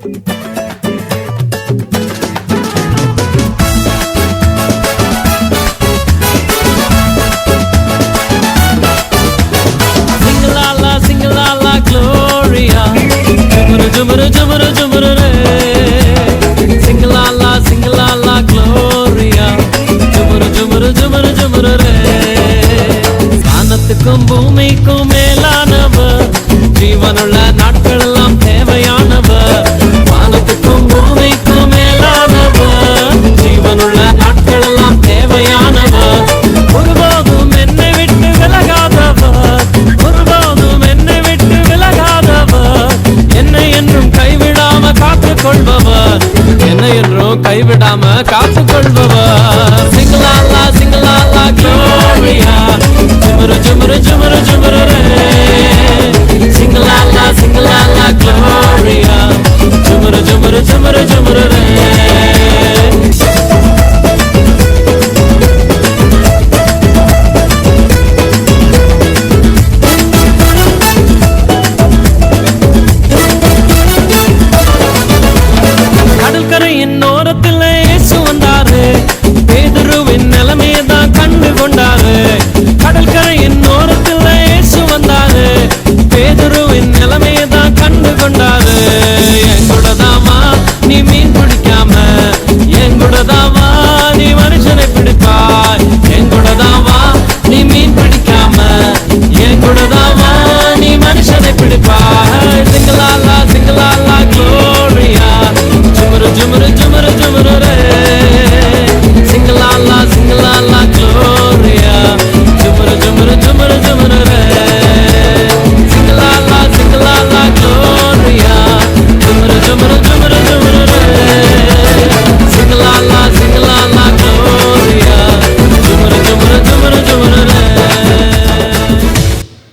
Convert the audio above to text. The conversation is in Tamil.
Jumuru jumuru jumuru re, sing la la gloria. Jumuru jumuru jumuru jumuru re. வானத்துக்கும் பூமிக்கும் மேலானவர், ஜீவனுள்ள நாட்கள் எல்லாம் தேவையானவர். வானத்துக்கும் பூமிக்கும் மேலானவர், ஜீவனுள்ள நாட்கள் எல்லாம் தேவையானவர். ஒருபோதும் என்னை விட்டு விலகாதவர், ஒருபோதும் என்னை விட்டு விலகாதவர். என்னை என்றும் கைவிடாம காத்துக் கொள்பவர், என்னை என்றும் கைவிடாம காத்து